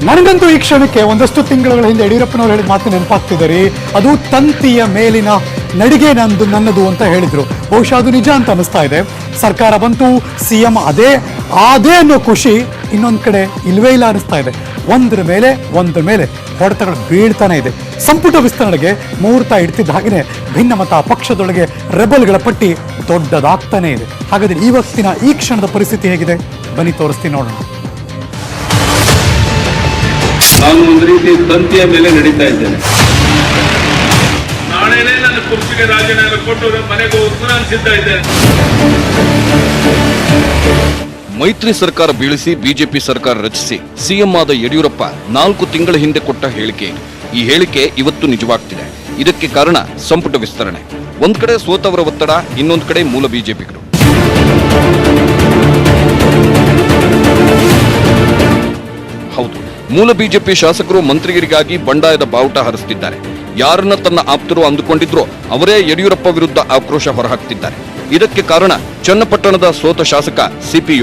ನನಗಂತೂ ಈ ಕ್ಷಣಕ್ಕೆ ಒಂದಷ್ಟು ತಿಂಗಳ ಹಿಂದೆ ಯಡಿಯೂರಪ್ಪನವರು ಹೇಳಿದ ಮಾತು ನೆನಪಾಗ್ತಿದ್ದಾರೆ. ಅದು ತಂತಿಯ ಮೇಲಿನ ನಡಿಗೆ ನನ್ನದು ಅಂತ ಹೇಳಿದ್ರು. ಬಹುಶಃ ಅದು ನಿಜ ಅಂತ ಅನಿಸ್ತಾ ಇದೆ. ಸರ್ಕಾರ ಬಂತು, CM ಅದೇ ಅನ್ನೋ ಖುಷಿ ಇನ್ನೊಂದು ಕಡೆ ಇಲ್ವೇ ಇಲ್ಲ ಅನಿಸ್ತಾ ಇದೆ. ಒಂದ್ರ ಮೇಲೆ ಹೊಡೆತಗಳು ಬೀಳ್ತಾನೆ ಇದೆ. ಸಂಪುಟ ವಿಸ್ತರಣೆಗೆ ಮುಹೂರ್ತ ಇಡ್ತಿದ್ದ ಹಾಗೆಯೇ ಭಿನ್ನಮತ ಪಕ್ಷದೊಳಗೆ ರೆಬಲ್ಗಳ ಪಟ್ಟಿ ದೊಡ್ಡದಾಗ್ತಾನೆ ಇದೆ. ಹಾಗಾದ್ರೆ ಇವತ್ತಿನ ಈ ಕ್ಷಣದ ಪರಿಸ್ಥಿತಿ ಹೇಗಿದೆ ಬನ್ನಿ ತೋರಿಸ್ತೀನಿ, ನೋಡೋಣ. ನಾನು ಒಂದು ರೀತಿ ತಂತಿಯ ಮೇಲೆ ನಡೀತಾ ಇದ್ದೇನೆ. ನಾಳೆನೇ ನನ್ನ ಕುರ್ಚಿಗೆ ರಾಜೀನಾಮೆ ಕೊಟ್ಟು ಮನೆಗೆ ಹೋಗಿ ನಾನು ಸಿದ್ಧ ಇದ್ದೇನೆ. ಮೈತ್ರಿ ಸರ್ಕಾರ ಬೀಳಿಸಿ ಬಿಜೆಪಿ ಸರ್ಕಾರ ರಚಿಸಿ CM ಆದ ಯಡಿಯೂರಪ್ಪ 4 ತಿಂಗಳ ಹಿಂದೆ ಕೊಟ್ಟ ಹೇಳಿಕೆ. ಈ ಹೇಳಿಕೆ ಇವತ್ತು ನಿಜವಾಗ್ತಿದೆ. ಇದಕ್ಕೆ ಕಾರಣ ಸಂಪುಟ ವಿಸ್ತರಣೆ. ಒಂದ್ ಕಡೆ ಸೋತವರ ಒತ್ತಡ, ಇನ್ನೊಂದು ಕಡೆ ಮೂಲ ಬಿಜೆಪಿಗರು. ಹೌದು, ಮೂಲ ಬಿಜೆಪಿ ಶಾಸಕರು ಮಂತ್ರಿಗಿರಿಗಾಗಿ ಬಂಡಾಯದ ಬಾವುಟ ಹಾರಿಸುತ್ತಿದ್ದಾರೆ. ಯಾರನ್ನ ತನ್ನ ಆಪ್ತರು ಅಂದುಕೊಂಡಿದ್ರೋ ಅವರೇ ಯಡಿಯೂರಪ್ಪ ವಿರುದ್ಧ ಆಕ್ರೋಶ ಹೊರಹಾಕ್ತಿದ್ದಾರೆ. ಇದಕ್ಕೆ ಕಾರಣ ಚನ್ನಪಟ್ಟಣದ ಸೋತ ಶಾಸಕ ಸಿಪಿ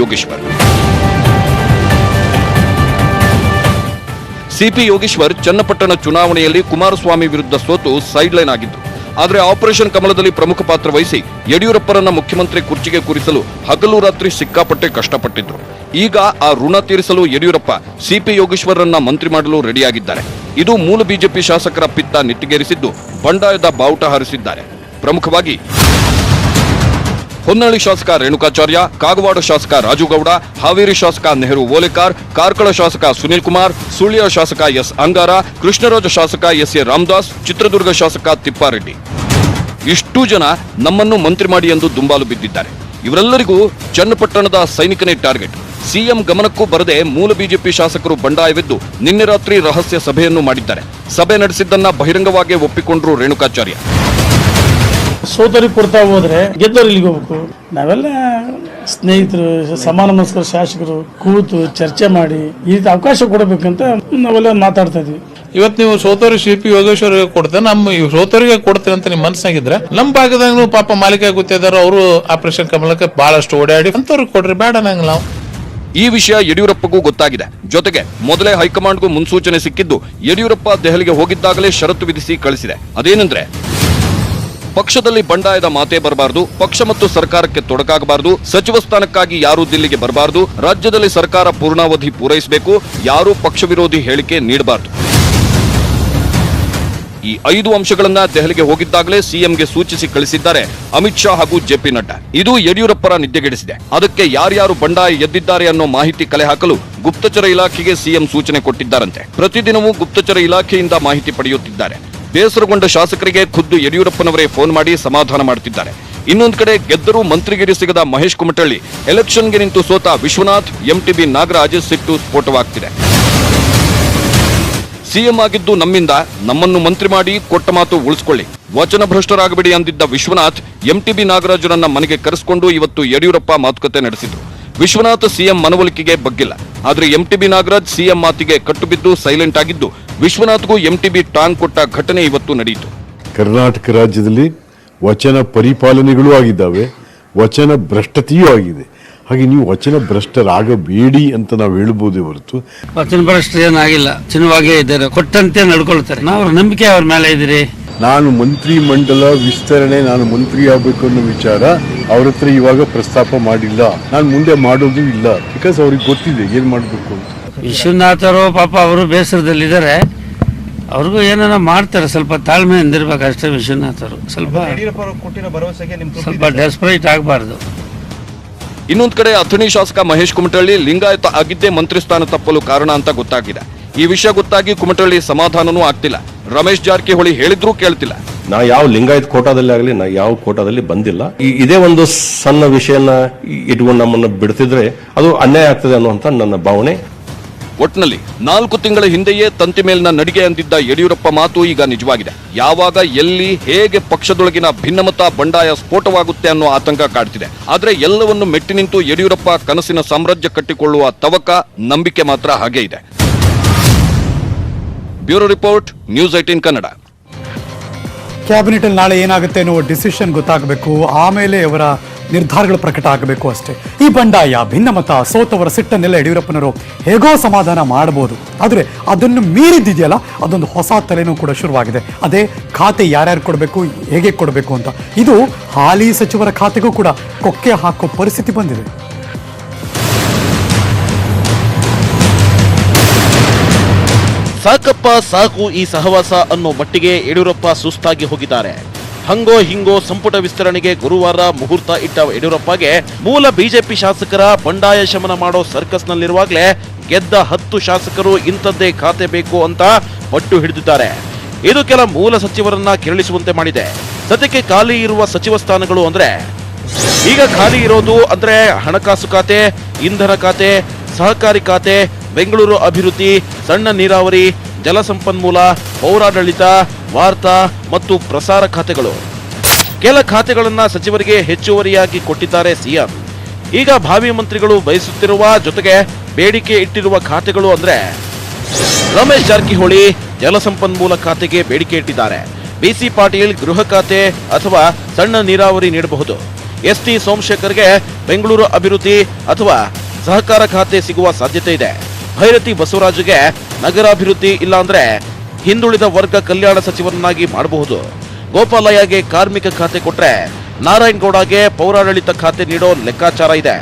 ಯೋಗೇಶ್ವರ್ ಚನ್ನಪಟ್ಟಣ ಚುನಾವಣೆಯಲ್ಲಿ ಕುಮಾರಸ್ವಾಮಿ ವಿರುದ್ಧ ಸೋತು ಸೈಡ್ಲೈನ್ ಆಗಿದ್ದು. ಆದರೆ ಆಪರೇಷನ್ ಕಮಲದಲ್ಲಿ ಪ್ರಮುಖ ಪಾತ್ರ ವಹಿಸಿ ಯಡಿಯೂರಪ್ಪರನ್ನ ಮುಖ್ಯಮಂತ್ರಿ ಕುರ್ಚಿಗೆ ಕೂರಿಸಲು ಹಗಲು ರಾತ್ರಿ ಸಿಕ್ಕಾಪಟ್ಟೆ ಕಷ್ಟಪಟ್ಟಿದ್ರು. ಈಗ ಆ ಋಣ ತೀರಿಸಲು ಯಡಿಯೂರಪ್ಪ ಸಿಪಿ ಯೋಗೇಶ್ವರರನ್ನ ಮಂತ್ರಿ ಮಾಡಲು ರೆಡಿಯಾಗಿದ್ದಾರೆ. ಇದು ಮೂಲ ಬಿಜೆಪಿ ಶಾಸಕರ ಪಿತ್ತ ನೆತ್ತಿಗೇರಿಸಿದ್ದು ಬಂಡಾಯದ ಬಾವುಟ ಹಾರಿಸಿದ್ದಾರೆ. ಪ್ರಮುಖವಾಗಿ ಹೊನ್ನಳ್ಳಿ ಶಾಸಕ ರೇಣುಕಾಚಾರ್ಯ, ಕಾಗವಾಡ ಶಾಸಕ ರಾಜುಗೌಡ, ಹಾವೇರಿ ಶಾಸಕ ನೆಹರು ಓಲೇಕಾರ್, ಕಾರ್ಕಳ ಶಾಸಕ ಸುನಿಲ್ ಕುಮಾರ್, ಸುಳ್ಯ ಶಾಸಕ ಎಸ್ ಅಂಗಾರ, ಕೃಷ್ಣರಾಜ ಶಾಸಕ ಎಸ್ ಎ ರಾಮದಾಸ್, ಚಿತ್ರದುರ್ಗ ಶಾಸಕ ತಿಪ್ಪಾರೆಡ್ಡಿ. ಇಷ್ಟೂ ಜನ ನಮ್ಮನ್ನು ಮಂತ್ರಿ ಮಾಡಿ ಎಂದು ದುಂಬಾಲು ಬಿದ್ದಿದ್ದಾರೆ. ಇವರೆಲ್ಲರಿಗೂ ಚನ್ನಪಟ್ಟಣದ ಸೈನಿಕನೇ ಟಾರ್ಗೆಟ್. CM ಗಮನಕ್ಕೂ ಬರದೆ ಮೂಲ ಬಿಜೆಪಿ ಶಾಸಕರು ಬಂಡಾಯವೆದ್ದು ನಿನ್ನೆ ರಾತ್ರಿ ರಹಸ್ಯ ಸಭೆಯನ್ನು ಮಾಡಿದ್ದಾರೆ. ಸಭೆ ನಡೆಸಿದ್ದನ್ನ ಬಹಿರಂಗವಾಗಿ ಒಪ್ಪಿಕೊಂಡ್ರು ರೇಣುಕಾಚಾರ್ಯ. ಸೋತರಿಗೆ ಕೊಡ್ತಾ ಹೋದ್ರೆ ಗೆದ್ದವ್ರು ಇಲ್ಲಿಗೆ ಹೋಗ್ಬೇಕು. ನಾವೆಲ್ಲ ಸ್ನೇಹಿತರು, ಸಮಾನ ಮನಸ್ಕರ ಶಾಸಕರು ಕೂತು ಚರ್ಚೆ ಮಾಡಿ ಈ ರೀತಿ ಅವಕಾಶ ಕೊಡಬೇಕಂತ ನಾವೆಲ್ಲ ಮಾತಾಡ್ತಾ ಇದ್ವಿ. ಇವತ್ತು ನೀವು ಸೋತವ್ರಿಗೆ ಸಿಪಿ ಯೋಗೇಶ್ವರಿಗೆ ಕೊಡ್ತೇನೆ, ನಮ್ಮ ಸೋತವರಿಗೆ ಕೊಡ್ತೇನೆ ಅಂತ ನಿಮ್ಮ ಮನಸ್ಸಾಗಿದ್ರೆ ನಮ್ಮ ಭಾಗದಾಗ ಪಾಪ ಮಾಲೀಕ ಗೊತ್ತಿದ್ದಾರ, ಅವರು ಆಪರೇಷನ್ ಕಮಲಕ್ಕೆ ಬಹಳಷ್ಟು ಓಡಾಡಿ ಅಂತವ್ರಿಗೆ ಕೊಡ್ರಿ, ಬೇಡ ನಂಗೆ ನಾವು. ಈ ವಿಷಯ ಯಡಿಯೂರಪ್ಪಗೂ ಗೊತ್ತಾಗಿದೆ. ಜೊತೆಗೆ ಮೊದಲೇ ಹೈಕಮಾಂಡ್ಗೂ ಮುನ್ಸೂಚನೆ ಸಿಕ್ಕಿದ್ದು ಯಡಿಯೂರಪ್ಪ ದೆಹಲಿಗೆ ಹೋಗಿದ್ದಾಗಲೇ ಷರತ್ತು ವಿಧಿಸಿ ಕಳಿಸಿದೆ. ಅದೇನೆಂದ್ರೆ, ಪಕ್ಷದಲ್ಲಿ ಬಂಡಾಯದ ಮಾತೇ ಬರಬಾರದು, ಪಕ್ಷ ಮತ್ತು ಸರ್ಕಾರಕ್ಕೆ ತೊಡಕಾಗಬಾರದು, ಸಚಿವ ಸ್ಥಾನಕ್ಕಾಗಿ ಯಾರೂ ದಿಲ್ಲಿಗೆ ಬರಬಾರದು, ರಾಜ್ಯದಲ್ಲಿ ಸರ್ಕಾರ ಪೂರ್ಣಾವಧಿ ಪೂರೈಸಬೇಕು, ಯಾರೂ ಪಕ್ಷ ವಿರೋಧಿ ಹೇಳಿಕೆ ನೀಡಬಾರದು. ಈ 5 ಅಂಶಗಳನ್ನ ದೆಹಲಿಗೆ ಹೋಗಿದ್ದಾಗಲೇ CMಗೆ ಸೂಚಿಸಿ ಕಳಿಸಿದ್ದಾರೆ ಅಮಿತ್ ಶಾ ಹಾಗೂ JP ನಡ್ಡಾ. ಇದು ಯಡಿಯೂರಪ್ಪರ ನಿದ್ದೆಗೆಡಿಸಿದೆ. ಅದಕ್ಕೆ ಯಾರ್ಯಾರು ಬಂಡಾಯ ಎದ್ದಿದ್ದಾರೆ ಅನ್ನೋ ಮಾಹಿತಿ ಕಲೆ ಹಾಕಲು ಗುಪ್ತಚರ ಇಲಾಖೆಗೆ CM ಸೂಚನೆ ಕೊಟ್ಟಿದ್ದಾರಂತೆ. ಪ್ರತಿದಿನವೂ ಗುಪ್ತಚರ ಇಲಾಖೆಯಿಂದ ಮಾಹಿತಿ ಪಡೆಯುತ್ತಿದ್ದಾರೆ. ಬೇಸರಗೊಂಡ ಶಾಸಕರಿಗೆ ಖುದ್ದು ಯಡಿಯೂರಪ್ಪನವರೇ ಫೋನ್ ಮಾಡಿ ಸಮಾಧಾನ ಮಾಡುತ್ತಿದ್ದಾರೆ. ಇನ್ನೊಂದು ಕಡೆ ಗೆದ್ದರೂ ಮಂತ್ರಿಗಿರಿ ಸಿಗದ ಮಹೇಶ್ ಕುಮಟಳ್ಳಿ, ಎಲೆಕ್ಷನ್ಗೆ ನಿಂತು ಸೋತ ವಿಶ್ವನಾಥ್, MTB ನಾಗರಾಜ್ ಸಿಟ್ಟು ಸ್ಫೋಟವಾಗ್ತಿದೆ. CM ಆಗಿದ್ದು ನಮ್ಮಿಂದ, ನಮ್ಮನ್ನು ಮಂತ್ರಿ ಮಾಡಿ ಕೊಟ್ಟ ಮಾತು ಉಳಿಸಿಕೊಳ್ಳಿ, ವಚನ ಭ್ರಷ್ಟರಾಗಬೇಡಿ ಅಂದಿದ್ದ ವಿಶ್ವನಾಥ್ MTB ನಾಗರಾಜರನ್ನ ಮನೆಗೆ ಕರೆಸಿಕೊಂಡು ಇವತ್ತು ಯಡಿಯೂರಪ್ಪ ಮಾತುಕತೆ ನಡೆಸಿದ್ರು. ವಿಶ್ವನಾಥ್ CM ಮನವೊಲಿಕೆಗೆ ಬಗ್ಗಿಲ್ಲ. ಆದ್ರೆ MTB ನಾಗರಾಜ್ CM ಮಾತಿಗೆ ಕಟ್ಟುಬಿದ್ದು ಸೈಲೆಂಟ್ ಆಗಿದ್ದು ವಿಶ್ವನಾಥ್ಗೂ MTB ಟಾಂಗ್ ಕೊಟ್ಟ ಘಟನೆ ಇವತ್ತು ನಡೆಯಿತು. ಕರ್ನಾಟಕ ರಾಜ್ಯದಲ್ಲಿ ವಚನ ಪರಿಪಾಲನೆಗಳು ಆಗಿದ್ದಾವೆ, ವಚನ ಭ್ರಷ್ಟತೆಯೂ ಆಗಿದೆ. ಹಾಗೆ ನೀವು ವಚನ ಭ್ರಷ್ಟರಾಗಬೇಡಿ ಅಂತ ನಾವು ಹೇಳ್ಬೋದೇ ಹೊರತು ವಚನ ಭ್ರಷ್ಟರು ಏನಾಗಿಲ್ಲ, ಚಿನ್ನವಾಗೇ ಇದ್ದಾರೆ, ಕೊಟ್ಟಂತೆ ನಡ್ಕೊಳ್ತಾರೆ. ನಾವು ನಂಬಿಕೆ ಅವ್ರ ಮೇಲೆ ಇದ್ದೀರಿ. ನಾನು ಮಂತ್ರಿ ಮಂಡಲ ವಿಸ್ತರಣೆ, ನಾನು ಮಂತ್ರಿ ಆಗಬೇಕು ಅನ್ನೋ ವಿಚಾರ ಅವ್ರ ಹತ್ರ ಇವಾಗ ಪ್ರಸ್ತಾಪ ಮಾಡಿಲ್ಲ. ನಾನು ಮುಂದೆ ಮಾಡೋದು ಇಲ್ಲ. ಬಿಕಾಸ್ ಅವ್ರಿಗೆ ಗೊತ್ತಿದೆ ಏನ್ ಮಾಡಬೇಕು ಅಂತ. ವಿಶ್ವನಾಥರು ಪಾಪ ಅವರು ಬೇಸರದಲ್ಲಿದ್ದಾರೆ. ಅವ್ರಿಗೂ ಏನಾರ ಮಾಡ್ತಾರೆ, ಸ್ವಲ್ಪ ತಾಳ್ಮೆಯಿಂದ ಇರ್ಬೇಕು ಅಷ್ಟೇ. ವಿಶ್ವನಾಥರು ಸ್ವಲ್ಪ ಡೆಸ್ಪರೇಟ್ ಆಗಬಾರ್ದು. ಇನ್ನೊಂದು ಕಡೆ ಅಥಣಿ ಶಾಸಕ ಮಹೇಶ್ ಕುಮಟಳ್ಳಿ ಲಿಂಗಾಯತ ಆಗಿದ್ದೇ ಮಂತ್ರಿ ಸ್ಥಾನ ತಪ್ಪಲು ಕಾರಣ ಅಂತ ಗೊತ್ತಾಗಿದೆ. ಈ ವಿಷಯ ಗೊತ್ತಾಗಿ ಕುಮಟಳ್ಳಿ ಸಮಾಧಾನನೂ ಆಗ್ತಿಲ್ಲ. ರಮೇಶ್ ಜಾರಕಿಹೊಳಿ ಹೇಳಿದ್ರೂ ಕೇಳ್ತಿಲ್ಲ. ನಾ ಯಾವ ಲಿಂಗಾಯತ್ ಕೋಟಾದಲ್ಲಿ ಆಗಲಿ, ನಾ ಯಾವ ಕೋಟಾದಲ್ಲಿ ಬಂದಿಲ್ಲ. ಇದೇ ಒಂದು ಸಣ್ಣ ವಿಷಯನ ಇಟ್ಕೊಂಡು ನಮ್ಮನ್ನು ಬಿಡ್ತಿದ್ರೆ ಅದು ಅನ್ಯಾಯ ಆಗ್ತದೆ ಅನ್ನುವಂತ ನನ್ನ ಭಾವನೆ. ಒಟ್ನಲ್ಲಿ 4 ತಿಂಗಳ ಹಿಂದೆಯೇ ತಂತಿ ಮೇಲಿನ ನಡಿಗೆ ಅಂದಿದ್ದ ಯಡಿಯೂರಪ್ಪ ಮಾತು ಈಗ ನಿಜವಾಗಿದೆ. ಯಾವಾಗ, ಎಲ್ಲಿ, ಹೇಗೆ ಪಕ್ಷದೊಳಗಿನ ಭಿನ್ನಮತ ಬಂಡಾಯ ಸ್ಫೋಟವಾಗುತ್ತೆ ಅನ್ನೋ ಆತಂಕ ಕಾಡ್ತಿದೆ. ಆದ್ರೆ ಎಲ್ಲವನ್ನು ಮೆಟ್ಟಿ ನಿಂತು ಯಡಿಯೂರಪ್ಪ ಕನಸಿನ ಸಾಮ್ರಾಜ್ಯ ಕಟ್ಟಿಕೊಳ್ಳುವ ತವಕ, ನಂಬಿಕೆ ಮಾತ್ರ ಹಾಗೆ ಇದೆ. Bureau report, news 18 Kannada. Cabinet ಅಲ್ಲಿ ನಾಳೆ ಏನಾಗುತ್ತೆ ಅನ್ನೋ ಡಿಸಿಷನ್ ಗೊತ್ತಾಗಬೇಕು. ಆಮೇಲೆ ಅವರ ನಿರ್ಧಾರಗಳು ಪ್ರಕಟ ಆಗಬೇಕು ಅಷ್ಟೇ. ಈ ಬಂಡಾಯ, ಭಿನ್ನಮತ, ಸೋತವರ ಸಿಟ್ಟನ್ನೆಲ್ಲ ಯಡಿಯೂರಪ್ಪನವರು ಹೇಗೋ ಸಮಾಧಾನ ಮಾಡಬಹುದು. ಆದರೆ ಅದನ್ನು ಮೀರಿದ್ದಿದೆಯಲ್ಲ, ಅದೊಂದು ಹೊಸ ತಲೆನೂ ಕೂಡ ಶುರುವಾಗಿದೆ. ಅದೇ ಖಾತೆ ಯಾರ್ಯಾರು ಕೊಡಬೇಕು, ಹೇಗೆ ಕೊಡಬೇಕು ಅಂತ. ಇದು ಹಾಲಿ ಸಚಿವರ ಖಾತೆಗೂ ಕೂಡ ಕೊಕ್ಕೆ ಹಾಕೋ ಪರಿಸ್ಥಿತಿ ಬಂದಿದೆ. ಸಾಕಪ್ಪ ಸಾಕು ಈ ಸಹವಾಸ ಅನ್ನೋ ಮಟ್ಟಿಗೆ ಯಡಿಯೂರಪ್ಪ ಸುಸ್ತಾಗಿ ಹೋಗಿದ್ದಾರೆ. ಹಂಗೋ ಹಿಂಗೋ ಸಂಪುಟ ವಿಸ್ತರಣೆಗೆ ಗುರುವಾರ ಮುಹೂರ್ತ ಇಟ್ಟ ಯಡಿಯೂರಪ್ಪಗೆ ಮೂಲ ಬಿಜೆಪಿ ಶಾಸಕರ ಬಂಡಾಯ ಶಮನ ಮಾಡೋ ಸರ್ಕಸ್ನಲ್ಲಿರುವಾಗಲೇ ಗೆದ್ದ 10 ಶಾಸಕರು ಇಂಥದ್ದೇ ಖಾತೆ ಬೇಕು ಅಂತ ಪಟ್ಟು ಹಿಡಿದಿದ್ದಾರೆ. ಇದು ಕೆಲ ಮೂಲ ಸಚಿವರನ್ನ ಕೆರಳಿಸುವಂತೆ ಮಾಡಿದೆ. ಸದ್ಯಕ್ಕೆ ಖಾಲಿ ಇರುವ ಸಚಿವ ಸ್ಥಾನಗಳು ಅಂದ್ರೆ ಈಗ ಖಾಲಿ ಇರೋದು ಅಂದ್ರೆ ಹಣಕಾಸು ಖಾತೆ, ಇಂಧನ ಖಾತೆ, ಸಹಕಾರಿ ಖಾತೆ, ಬೆಂಗಳೂರು ಅಭಿವೃದ್ಧಿ, ಸಣ್ಣ ನೀರಾವರಿ, ಜಲಸಂಪನ್ಮೂಲ, ಪೌರಾಡಳಿತ, ವಾರ್ತಾ ಮತ್ತು ಪ್ರಸಾರ ಖಾತೆಗಳು. ಕೆಲ ಖಾತೆಗಳನ್ನ ಸಚಿವರಿಗೆ ಹೆಚ್ಚುವರಿಯಾಗಿ ಕೊಟ್ಟಿದ್ದಾರೆ ಸಿಎಂ. ಈಗ ಭಾವಿ ಮಂತ್ರಿಗಳು ಬಯಸುತ್ತಿರುವ ಜೊತೆಗೆ ಬೇಡಿಕೆ ಇಟ್ಟಿರುವ ಖಾತೆಗಳು ಅಂದ್ರೆ ರಮೇಶ್ ಜಾರಕಿಹೊಳಿ ಜಲಸಂಪನ್ಮೂಲ ಖಾತೆಗೆ ಬೇಡಿಕೆ ಇಟ್ಟಿದ್ದಾರೆ. ಬಿಸಿ ಪಾಟೀಲ್ ಗೃಹ ಖಾತೆ ಅಥವಾ ಸಣ್ಣ ನೀರಾವರಿ ನೀಡಬಹುದು. ಎಸ್ಟಿ ಸೋಮಶೇಖರ್ಗೆ ಬೆಂಗಳೂರು ಅಭಿವೃದ್ಧಿ ಅಥವಾ ಸಹಕಾರ ಖಾತೆ ಸಿಗುವ ಸಾಧ್ಯತೆ ಇದೆ. ಭೈರತಿ ಬಸವರಾಜ್ಗೆ ನಗರಾಭಿವೃದ್ಧಿ ಇಲ್ಲಾಂದ್ರೆ ಹಿಂದುಳಿದ ವರ್ಗ ಕಲ್ಯಾಣ ಸಚಿವರನ್ನಾಗಿ ಮಾಡಬಹುದು. ಗೋಪಾಲಯ್ಯಗೆ ಕಾರ್ಮಿಕ ಖಾತೆ ಕೊಟ್ರೆ ನಾರಾಯಣಗೌಡಗೆ ಪೌರಾಡಳಿತ ಖಾತೆ ನೀಡೋ ಲೆಕ್ಕಾಚಾರ ಇದೆ.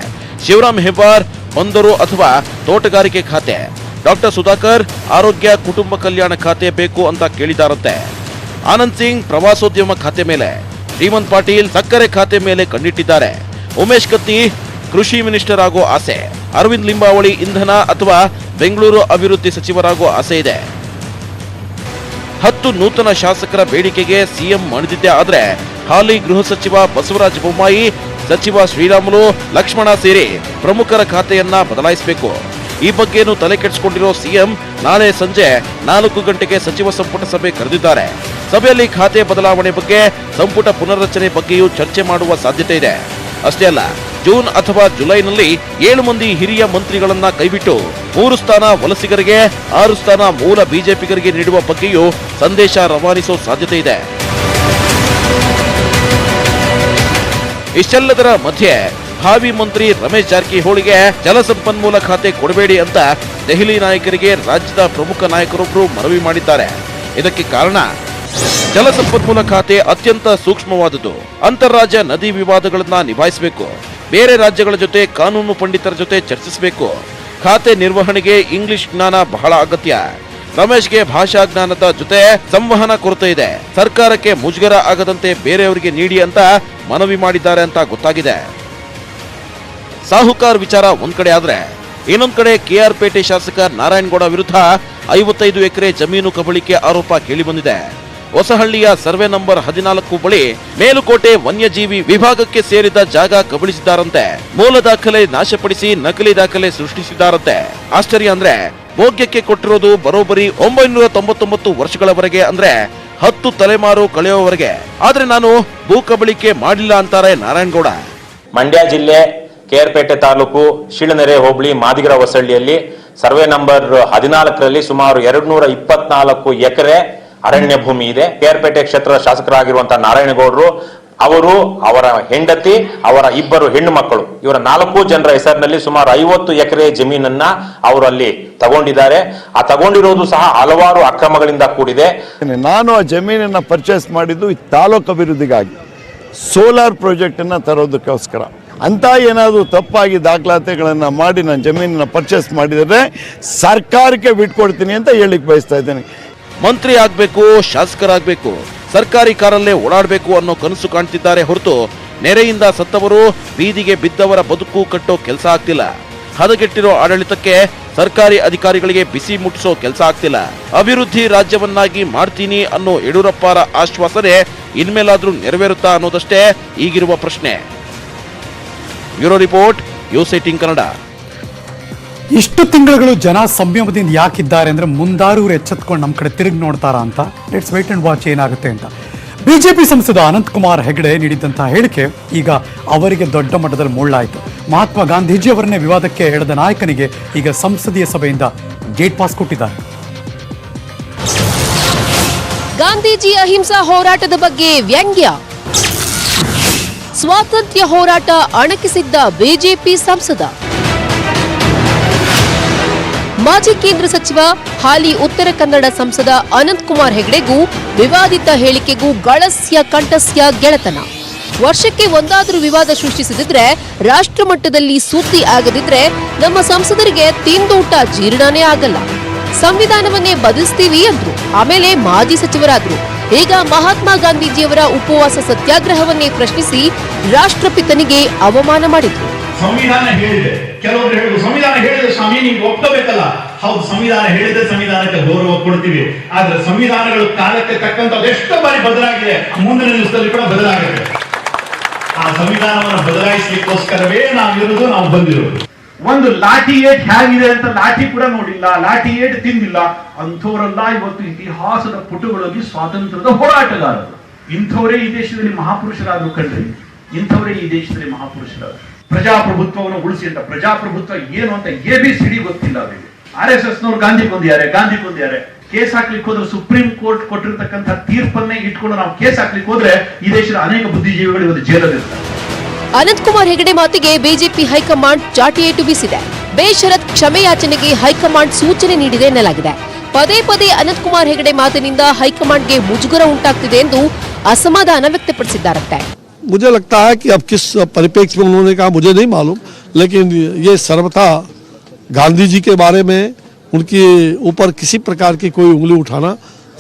ಶಿವರಾಮ್ ಹೆಬ್ಬಾರ್ ಬಂದರು ಅಥವಾ ತೋಟಗಾರಿಕೆ ಖಾತೆ, ಡಾಕ್ಟರ್ ಸುಧಾಕರ್ ಆರೋಗ್ಯ ಕುಟುಂಬ ಕಲ್ಯಾಣ ಖಾತೆ ಬೇಕು ಅಂತ ಕೇಳಿದಾರಂತೆ. ಆನಂದ್ ಸಿಂಗ್ ಪ್ರವಾಸೋದ್ಯಮ ಖಾತೆ ಮೇಲೆ, ಶ್ರೀಮಂತ್ ಪಾಟೀಲ್ ಸಕ್ಕರೆ ಖಾತೆ ಮೇಲೆ ಕಣ್ಣಿಟ್ಟಿದ್ದಾರೆ. ಉಮೇಶ್ ಕತ್ತಿ ಕೃಷಿ ಮಿನಿಸ್ಟರ್ ಆಗೋ ಆಸೆ, ಅರವಿಂದ್ ಲಿಂಬಾವಳಿ ಇಂಧನ ಅಥವಾ ಬೆಂಗಳೂರು ಅಭಿವೃದ್ಧಿ ಸಚಿವರಾಗೋ ಆಸೆ ಇದೆ. 10 ನೂತನ ಶಾಸಕರ ಬೇಡಿಕೆಗೆ ಸಿಎಂ ಮಣಿದಿದ್ದೇ ಆದ್ರೆ ಹಾಲಿ ಗೃಹ ಸಚಿವ ಬಸವರಾಜ ಬೊಮ್ಮಾಯಿ, ಸಚಿವ ಶ್ರೀರಾಮುಲು, ಲಕ್ಷ್ಮಣ ಸೇರಿ ಪ್ರಮುಖರ ಖಾತೆಯನ್ನ ಬದಲಾಯಿಸಬೇಕು. ಈ ಬಗ್ಗೆನೂ ತಲೆ ಕೆಡಿಸಿಕೊಂಡಿರೋ ಸಿಎಂ ನಾಳೆ ಸಂಜೆ 4 ಗಂಟೆಗೆ ಸಚಿವ ಸಂಪುಟ ಸಭೆ ಕರೆದಿದ್ದಾರೆ. ಸಭೆಯಲ್ಲಿ ಖಾತೆ ಬದಲಾವಣೆ ಬಗ್ಗೆ, ಸಂಪುಟ ಪುನರ್ರಚನೆ ಬಗ್ಗೆಯೂ ಚರ್ಚೆ ಮಾಡುವ ಸಾಧ್ಯತೆ ಇದೆ. ಅಷ್ಟೇ ಅಲ್ಲ, ಜೂನ್ ಅಥವಾ ಜುಲೈನಲ್ಲಿ 7 ಮಂದಿ ಹಿರಿಯ ಮಂತ್ರಿಗಳನ್ನ ಕೈಬಿಟ್ಟು 3 ಸ್ಥಾನ ವಲಸಿಗರಿಗೆ, 6 ಸ್ಥಾನ ಮೂಲ ಬಿಜೆಪಿಗರಿಗೆ ನೀಡುವ ಬಗ್ಗೆಯೂ ಸಂದೇಶ ರವಾನಿಸುವ ಸಾಧ್ಯತೆ ಇದೆ. ಇಷ್ಟೆಲ್ಲದರ ಮಧ್ಯೆ ಭಾವಿ ಮಂತ್ರಿ ರಮೇಶ್ ಜಾರಕಿಹೊಳಿಗೆ ಜಲಸಂಪನ್ಮೂಲ ಖಾತೆ ಕೊಡಬೇಡಿ ಅಂತ ದೆಹಲಿ ನಾಯಕರಿಗೆ ರಾಜ್ಯದ ಪ್ರಮುಖ ನಾಯಕರೊಬ್ಬರು ಮನವಿ ಮಾಡಿದ್ದಾರೆ. ಇದಕ್ಕೆ ಕಾರಣ ಜಲಸಂಪನ್ಮೂಲ ಖಾತೆ ಅತ್ಯಂತ ಸೂಕ್ಷ್ಮವಾದುದು. ಅಂತಾರಾಜ್ಯ ನದಿ ವಿವಾದಗಳನ್ನ ನಿಭಾಯಿಸಬೇಕು. ಬೇರೆ ರಾಜ್ಯಗಳ ಜೊತೆ ಕಾನೂನು ಪಂಡಿತರ ಜೊತೆ ಚರ್ಚಿಸಬೇಕು. ಖಾತೆ ನಿರ್ವಹಣೆಗೆ ಇಂಗ್ಲಿಷ್ ಜ್ಞಾನ ಬಹಳ ಅಗತ್ಯ. ರಮೇಶ್ಗೆ ಭಾಷಾ ಜ್ಞಾನದ ಜೊತೆ ಸಂವಹನ ಕೊರತೆ ಇದೆ. ಸರ್ಕಾರಕ್ಕೆ ಮುಜುಗರ ಆಗದಂತೆ ಬೇರೆಯವರಿಗೆ ನೀಡಿ ಅಂತ ಮನವಿ ಮಾಡಿದ್ದಾರೆ ಅಂತ ಗೊತ್ತಾಗಿದೆ. ಸಾಹುಕಾರ್ ವಿಚಾರ ಒಂದ್ ಕಡೆ ಆದ್ರೆ, ಇನ್ನೊಂದ್ ಕಡೆ ಕೆಆರ್ ಪೇಟೆ ಶಾಸಕ ನಾರಾಯಣಗೌಡ ವಿರುದ್ಧ 55 ಎಕರೆ ಜಮೀನು ಕಬಳಿಕೆ ಆರೋಪ ಕೇಳಿಬಂದಿದೆ. ಹೊಸಹಳ್ಳಿಯ ಸರ್ವೆ ನಂಬರ್ 14 ಬಳಿ ಮೇಲುಕೋಟೆ ವನ್ಯಜೀವಿ ವಿಭಾಗಕ್ಕೆ ಸೇರಿದ ಜಾಗ ಕಬಳಿಸಿದ್ದಾರಂತೆ. ಮೂಲ ದಾಖಲೆ ನಾಶಪಡಿಸಿ ನಕಲಿ ದಾಖಲೆ ಸೃಷ್ಟಿಸಿದ್ದಾರಂತೆ. ಆಶ್ಚರ್ಯ ಅಂದ್ರೆ, ಭೋಗ್ಯಕ್ಕೆ ಕೊಟ್ಟಿರೋದು ಬರೋಬ್ಬರಿ 999 ವರ್ಷಗಳವರೆಗೆ, ಅಂದ್ರೆ 10 ತಲೆಮಾರು ಕಳೆಯುವವರೆಗೆ. ಆದ್ರೆ ನಾನು ಭೂ ಕಬಳಿಕೆ ಮಾಡಿಲ್ಲ ಅಂತಾರೆ ನಾರಾಯಣಗೌಡ. ಮಂಡ್ಯ ಜಿಲ್ಲೆ ಕೇರ್ಪೇಟೆ ತಾಲೂಕು ಶಿಳನೆರೆ ಹೋಬಳಿ ಮಾದಿಗರ ಹೊಸಳ್ಳಿಯಲ್ಲಿ ಸರ್ವೆ ನಂಬರ್ 14ರಲ್ಲಿ ಸುಮಾರು 224 ಎಕರೆ ಅರಣ್ಯ ಭೂಮಿ ಇದೆ. ಕೇರ್ಪೇಟೆ ಕ್ಷೇತ್ರದ ಶಾಸಕರಾಗಿರುವಂತಹ ನಾರಾಯಣಗೌಡರು ಅವರು, ಅವರ ಹೆಂಡತಿ, ಅವರ 2 ಹೆಣ್ಣು ಮಕ್ಕಳು, ಇವರ 4 ಜನರ ಹೆಸರಿನಲ್ಲಿ ಸುಮಾರು 50 ಎಕರೆ ಜಮೀನನ್ನ ಅವರು ಅಲ್ಲಿ ತಗೊಂಡಿದ್ದಾರೆ. ಆ ತಗೊಂಡಿರೋದು ಸಹ ಹಲವಾರು ಅಕ್ರಮಗಳಿಂದ ಕೂಡಿದೆ. ನಾನು ಆ ಜಮೀನನ್ನ ಪರ್ಚೇಸ್ ಮಾಡಿದ್ದು ಈ ತಾಲೂಕು ಅಭಿವೃದ್ಧಿಗಾಗಿ, ಸೋಲಾರ್ ಪ್ರಾಜೆಕ್ಟ್ ಅನ್ನ ತರೋದಕ್ಕೋಸ್ಕರ. ಅಂತ ಏನಾದರೂ ತಪ್ಪಾಗಿ ದಾಖಲಾತಿಗಳನ್ನು ಮಾಡಿ ನಾನು ಜಮೀನನ್ನ ಪರ್ಚೇಸ್ ಮಾಡಿದರೆ ಸರ್ಕಾರಕ್ಕೆ ಬಿಟ್ಕೊಡ್ತೀನಿ ಅಂತ ಹೇಳಿಕ್ ಬಯಸ್ತಾ ಇದ್ದೇನೆ. ಮಂತ್ರಿ ಆಗ್ಬೇಕು, ಶಾಸಕರಾಗಬೇಕು, ಸರ್ಕಾರಿ ಕಾರಲ್ಲೇ ಓಡಾಡಬೇಕು ಅನ್ನೋ ಕನಸು ಕಾಣ್ತಿದ್ದಾರೆ ಹೊರತು ನೆರೆಯಿಂದ ಸತ್ತವರು, ಬೀದಿಗೆ ಬಿದ್ದವರ ಬದುಕು ಕಟ್ಟೋ ಕೆಲಸ ಆಗ್ತಿಲ್ಲ. ಹದಗೆಟ್ಟಿರೋ ಆಡಳಿತಕ್ಕೆ ಸರ್ಕಾರಿ ಅಧಿಕಾರಿಗಳಿಗೆ ಬಿಸಿ ಮುಟ್ಟಿಸೋ ಕೆಲಸ ಆಗ್ತಿಲ್ಲ. ಅಭಿವೃದ್ಧಿ ರಾಜ್ಯವನ್ನಾಗಿ ಮಾಡ್ತೀನಿ ಅನ್ನೋ ಯಡಿಯೂರಪ್ಪರ ಆಶ್ವಾಸನೆ ಇನ್ಮೇಲಾದ್ರೂ ನೆರವೇರುತ್ತಾ ಅನ್ನೋದಷ್ಟೇ ಈಗಿರುವ ಪ್ರಶ್ನೆ. Bureau report, News Eighteen Kannada. ಇಷ್ಟು ತಿಂಗಳುಗಳು ಜನ ಸಂಯಮದಿಂದ ಯಾಕಿದ್ದಾರೆ ಅಂದ್ರೆ ಮುಂದಾರೂರು ಎಚ್ಚೆತ್ಕೊಂಡು ನಮ್ಮ ಕಡೆ ತಿರುಗಿ ನೋಡ್ತಾರಾ ಅಂತ. ಲೆಟ್ಸ್ ವೇಟ್ ಅಂಡ್ ವಾಚ್ ಏನಾಗುತ್ತೆ ಅಂತ. ಬಿಜೆಪಿ ಸಂಸದ ಅನಂತಕುಮಾರ್ ಹೆಗಡೆ ನೀಡಿದಂತಹ ಹೇಳಿಕೆ ಈಗ ಅವರಿಗೆ ದೊಡ್ಡ ಮಟ್ಟದಲ್ಲಿ ಮುಳ್ಳಾಯಿತು. ಮಹಾತ್ಮ ಗಾಂಧೀಜಿಯವರನ್ನೇ ವಿವಾದಕ್ಕೆ ಎಳೆದ ನಾಯಕನಿಗೆ ಈಗ ಸಂಸದೀಯ ಸಭೆಯಿಂದ ಗೇಟ್ ಪಾಸ್ ಕೊಟ್ಟಿದ್ದಾರೆ. ಗಾಂಧೀಜಿ ಅಹಿಂಸಾ ಹೋರಾಟದ ಬಗ್ಗೆ ವ್ಯಂಗ್ಯ. ಸ್ವಾತಂತ್ರ್ಯ ಹೋರಾಟ ಅಣಕಿಸಿದ್ದ ಬಿಜೆಪಿ ಸಂಸದ. ಮಾಜಿ ಕೇಂದ್ರ ಸಚಿವ ಹಾಲಿ ಉತ್ತರ ಕನ್ನಡ ಸಂಸದ ಅನಂತಕುಮಾರ್ ಹೆಗಡೆಗೂ ವಿವಾದಿತ ಹೇಳಿಕೆಗೂ ಗಳಸ್ಯ ಕಂಠಸ್ಯ ಗೆಳೆತನ. ವರ್ಷಕ್ಕೆ ಒಂದಾದರೂ ವಿವಾದ ಸೃಷ್ಟಿಸದಿದ್ರೆ, ರಾಷ್ಟ್ರ ಮಟ್ಟದಲ್ಲಿ ಸುದ್ದಿ ಆಗದಿದ್ರೆ ನಮ್ಮ ಸಂಸದರಿಗೆ ತಿಂದೂಟ ಜೀರ್ಣನೇ ಆಗಲ್ಲ. ಸಂವಿಧಾನವನ್ನೇ ಬದಲಿಸ್ತೀವಿ ಅಂದ್ರು, ಆಮೇಲೆ ಮಾಜಿ ಸಚಿವರಾದ್ರು. ಈಗ ಮಹಾತ್ಮ ಗಾಂಧೀಜಿಯವರ ಉಪವಾಸ ಸತ್ಯಾಗ್ರಹವನ್ನೇ ಪ್ರಶ್ನಿಸಿ ರಾಷ್ಟ್ರಪಿತನಿಗೆ ಅವಮಾನ ಮಾಡಿದ್ರು. ಸಂವಿಧಾನ ಹೇಳಿದೆ, ಕೆಲವರು ಹೇಳುದು ಸಂವಿಧಾನ ಹೇಳಿದೆ ಸ್ವಾಮಿ ನೀವು ಒಪ್ಕೋಬೇಕಲ್ಲ. ಹೌದು, ಸಂವಿಧಾನ ಹೇಳಿದೆ, ಸಂವಿಧಾನಕ್ಕೆ ಗೌರವ ಕೊಡ್ತೀವಿ. ಆದ್ರೆ ಸಂವಿಧಾನಗಳು ಕಾಲಕ್ಕೆ ತಕ್ಕಂತ ಎಷ್ಟೋ ಬಾರಿ ಬದಲಾಗಿದೆ, ಮುಂದಿನ ದಿವಸದಲ್ಲಿ ಕೂಡ ಬದಲಾಗುತ್ತೆ. ಆ ಸಂವಿಧಾನವನ್ನು ಬದಲಾಯಿಸಲಿಕ್ಕೋಸ್ಕರವೇ ನಾವಿರೋದು, ನಾವು ಬಂದಿರೋದು. ಒಂದು ಲಾಠಿ ಏಟ್ ಹೇಗಿದೆ ಅಂತ ಲಾಠಿ ಕೂಡ ನೋಡಿಲ್ಲ, ಲಾಠಿ ಏಟ್ ತಿಂದಿಲ್ಲ ಅಂಥವರೆಲ್ಲ ಇವತ್ತು ಇತಿಹಾಸದ ಪುಟಗಳಲ್ಲಿ ಸ್ವಾತಂತ್ರ್ಯದ ಹೋರಾಟಗಾರರು. ಇಂಥವರೇ ಈ ದೇಶದಲ್ಲಿ ಮಹಾಪುರುಷರಾದ್ರು ಕಣ್ರಿ, ಇಂಥವರೇ ಈ ದೇಶದಲ್ಲಿ ಮಹಾಪುರುಷರಾದ್ರು. ಪ್ರಜಾಪ್ರಭುತ್ವವನ್ನು ಉಳಿಸಿ ಅಂತ, ಪ್ರಜಾಪ್ರಭುತ್ವ ಏನು ಅಂತ ABCD ಗೊತ್ತಿಲ್ಲ ಅವರಿಗೆ. RSS ನವರು ಗಾಂಧಿ ಕೊಂದಿದ್ದಾರೆ. ಕೇಸ್ ಹಾಕ್ಲಿಕ್ಕೆ ಹೋದ್ರೆ ಸುಪ್ರೀಂ ಕೋರ್ಟ್ ಕೊಟ್ಟಿರ್ತಕ್ಕಂಥ ತೀರ್ಪನ್ನೇ ಇಟ್ಕೊಂಡು ನಾವು ಕೇಸ್ ಹಾಕ್ಲಿಕ್ಕೆ ಹೋದ್ರೆ ಈ ದೇಶದ ಅನೇಕ ಬುದ್ಧಿಜೀವಿಗಳು ಇವತ್ತು ಜೈಲಲ್ಲಿರ್ತಾರೆ. ಅನಂತಕುಮಾರ್ ಹೆಗಡೆ ಮಾತಿಗೆ ಬಿಜೆಪಿ ಹೈಕಮಾಂಡ್ ಚಾಟಿ ಏಟು ಬೀಸಿದೆ. ಬೇಷರತ್ ಕ್ಷಮೆಯಾಚನೆಗೆ ಹೈಕಮಾಂಡ್ ಸೂಚನೆ ನೀಡಿದೆ ಎನ್ನಲಾಗಿದೆ. ಪದೇ ಪದೇ ಅನಂತಕುಮಾರ್ ಹೆಗಡೆ ಮಾತಿನಿಂದ ಹೈಕಮಾಂಡ್ಗೆ ಮುಜುಗರ ಉಂಟಾಗ್ತಿದೆ ಎಂದು ಅಸಮಾಧಾನ ವ್ಯಕ್ತಪಡಿಸಿದ್ದಾರಂತೆ. मुझे लगता है कि अब किस परिप्रेक्ष्य में उन्होंने कहा मुझे नहीं मालूम, लेकिन ये सर्वथा गांधी जी के बारे में उनके ऊपर किसी प्रकार की कोई उंगली उठाना